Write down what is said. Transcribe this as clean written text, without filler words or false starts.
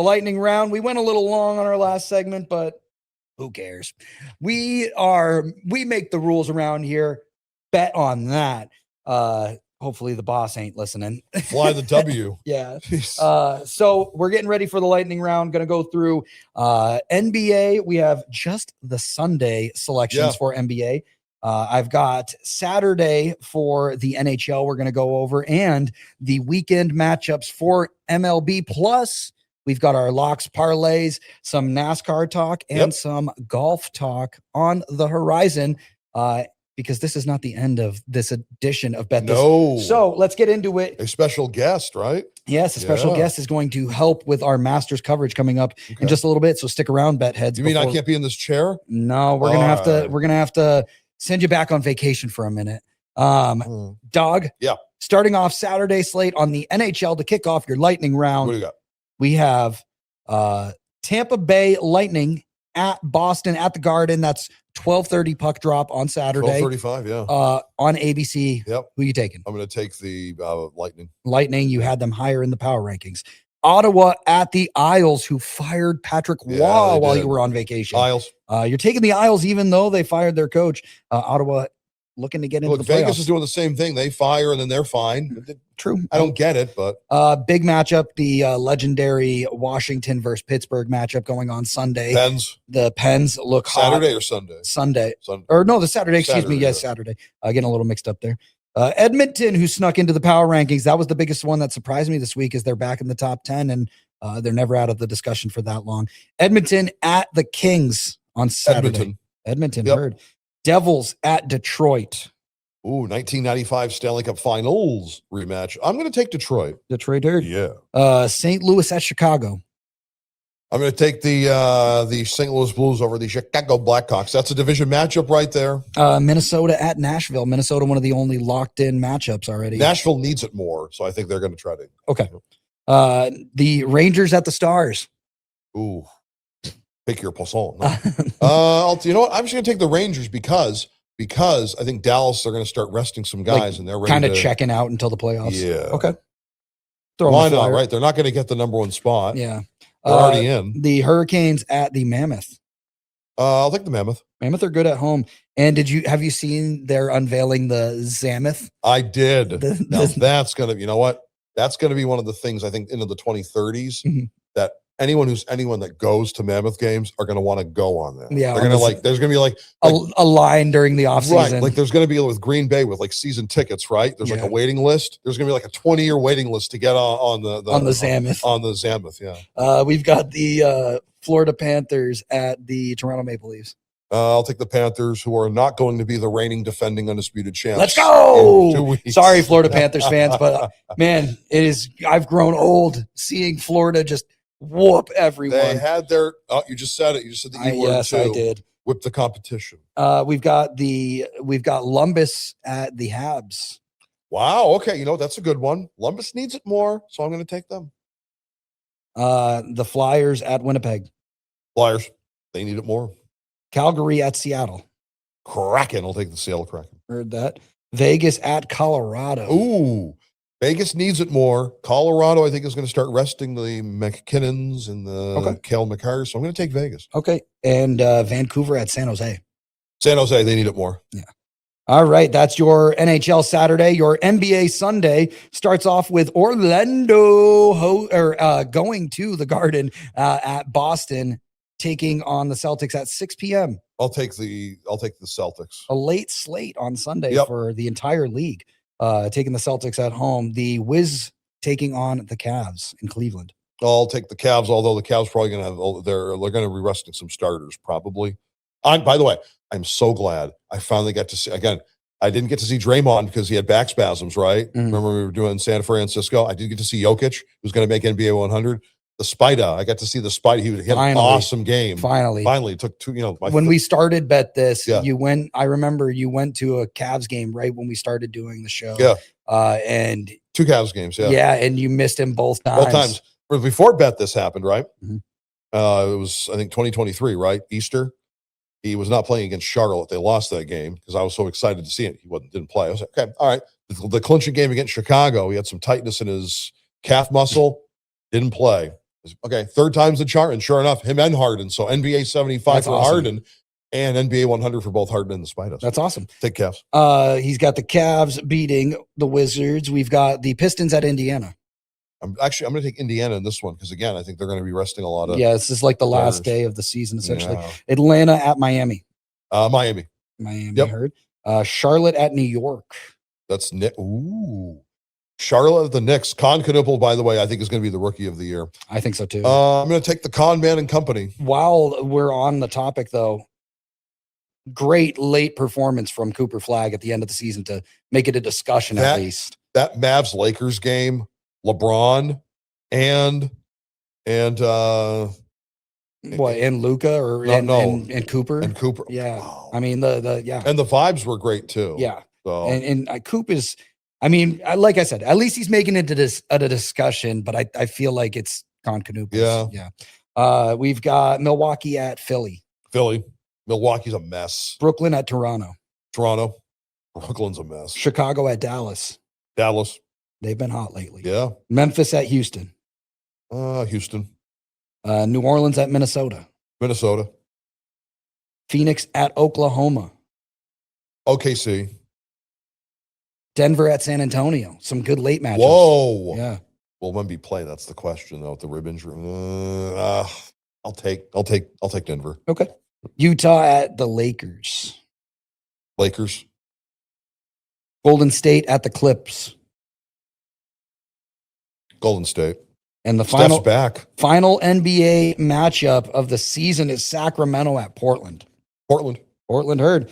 The lightning round. We went a little long on our last segment, but who cares? We make the rules around here. Bet on that. Hopefully the boss ain't listening. Fly the W. Yeah. So we're getting ready for the lightning round. Going to go through NBA. We have just the Sunday selections for NBA. I've got Saturday for the NHL we're going to go over, and the weekend matchups for MLB. Plus, we've got our locks, parlays, some NASCAR talk, and some golf talk on the horizon. Because this is not the end of this edition of Bet This. No. So let's get into it. A special guest, right? Yes, a special guest is going to help with our Masters coverage coming up in just a little bit. So stick around, Bet Heads. You mean I can't be in this chair? No, we're gonna have to send you back on vacation for a minute. Dog. Yeah. Starting off Saturday slate on the NHL to kick off your lightning round. What do you got? We have Tampa Bay Lightning at Boston at the Garden. That's 12:30 puck drop on Saturday. 12:35, yeah. On ABC. Yep. Who are you taking? I'm going to take the Lightning. Lightning, you had them higher in the power rankings. Ottawa at the Isles, who fired Patrick Waugh while you were on vacation. Isles. You're taking the Isles even though they fired their coach. Ottawa looking to get into the playoffs. Vegas is doing the same thing. They fire and then they're fine. True. I don't get it, but big matchup, the legendary Washington versus Pittsburgh matchup going on Sunday. Pens. The Pens look Saturday hot. Or Sunday? Sunday. Or no, the Saturday, excuse me. Yes, Saturday. Getting a little mixed up there. Edmonton, who snuck into the power rankings. That was the biggest one that surprised me this week, is they're back in the top 10 and they're never out of the discussion for that long. Edmonton at the Kings on Saturday. Edmonton heard. Devils at Detroit. Ooh, 1995 Stanley Cup Finals rematch. I'm going to take Detroit. Detroit heard. Yeah. St. Louis at Chicago. I'm going to take the St. Louis Blues over the Chicago Blackhawks. That's a division matchup right there. Minnesota at Nashville. Minnesota, one of the only locked-in matchups already. Nashville needs it more, so I think they're going to try to. Okay. The Rangers at the Stars. Ooh, pick your poisson. No. You know what? I'm just going to take the Rangers because I think Dallas are going to start resting some guys, and they're ready kind of checking out until the playoffs. Yeah. Okay. Why not? Right? They're not going to get the number one spot. Yeah. They're already in. The Hurricanes at the Mammoth. I'll take the Mammoth. Mammoth are good at home. And have you seen they're unveiling the Zammoth? I did. Now that's going to, you know what? That's going to be one of the things I think into the 2030s that anyone that goes to Mammoth games are going to want to go on that. Yeah. They're going to there's going to be like a line during the offseason. Right. Like there's going to be with Green Bay with like season tickets, right? There's like a waiting list. There's going to be like a 20-year waiting list to get on the Zammoth. On the Zammoth, yeah. We've got the Florida Panthers at the Toronto Maple Leafs. I'll take the Panthers, who are not going to be the reigning defending undisputed champs. Let's go! Sorry, Florida Panthers fans, but man, I've grown old seeing Florida just whoop everyone. They had their. Oh, you just said it. You just said the E word yes, too. I did. Whip the competition. We've got Lumbus at the Habs. Wow. Okay. You know, that's a good one. Lumbus needs it more, so I'm going to take them. The Flyers at Winnipeg. Flyers. They need it more. Calgary at Seattle. Kraken. I'll take the Seattle Kraken. Heard that. Vegas at Colorado. Ooh. Vegas needs it more. Colorado, I think, is going to start resting the McKinnons and the Cale Makar, so I'm going to take Vegas. Okay. And Vancouver at San Jose. San Jose, they need it more. Yeah. All right. That's your NHL Saturday. Your NBA Sunday starts off with Orlando going to the Garden at Boston, taking on the Celtics at 6 p.m. I'll take the Celtics. A late slate on Sunday for the entire league. Taking the Celtics at home. The Wiz taking on the Cavs in Cleveland. I'll take the Cavs, although the Cavs probably going to have they're going to be resting some starters probably. By the way, I'm so glad I finally got to see again. I didn't get to see Draymond because he had back spasms, right? Remember we were doing San Francisco. I did get to see Jokic, who's going to make NBA 100. The Spider, I got to see the Spider. He had an awesome game. Finally, it took two. When we started Bet This, you went. I remember you went to a Cavs game right when we started doing the show. Yeah, and 2 Cavs games. Yeah, and you missed him both times. Both times. Before Bet This happened, right? It was I think 2023, right? Easter. He was not playing against Charlotte. They lost that game because I was so excited to see it. He didn't play. I was like, okay, all right. The clinching game against Chicago, he had some tightness in his calf muscle. Didn't play. Okay, third time's the charm, and sure enough, him and Harden. So NBA 75 That's for awesome. Harden, and NBA 100 for both Harden and the Spiders. That's awesome. Take Cavs. He's got the Cavs beating the Wizards. We've got the Pistons at Indiana. I'm going to take Indiana in this one because, again, I think they're going to be resting a lot of. Yeah, this is like the last players. day of the season, essentially. Yeah. Atlanta at Miami. Miami. Yep. Heard. Charlotte at New York. That's Nick. Ooh. Charlotte at the Knicks. Con Knüppel, by the way, I think is going to be the rookie of the year. I think so, too. I'm going to take the Con Man and company. While we're on the topic, though, great late performance from Cooper Flagg at the end of the season to make it a discussion at least. That Mavs-Lakers game, LeBron and Luka or and Cooper? And Cooper. Yeah. Wow. I mean, yeah. And the vibes were great, too. Yeah. So. And Coop is, I mean, like I said, at least he's making it to a discussion, but I feel like it's Con Knüppel. Yeah. We've got Milwaukee at Philly. Milwaukee's a mess. Brooklyn at Toronto. Brooklyn's a mess. Chicago at Dallas. They've been hot lately. Yeah. Memphis at Houston. Houston. New Orleans at Minnesota. Phoenix at Oklahoma. OKC. Denver at San Antonio. Some good late matchups. Whoa. Yeah. Will Wemby play? That's the question, though. With the rib injury. I'll take Denver. Okay. Utah at the Lakers. Golden State at the Clips. Golden State. And the Steph's back. final NBA matchup of the season is Sacramento at Portland. Portland Heard.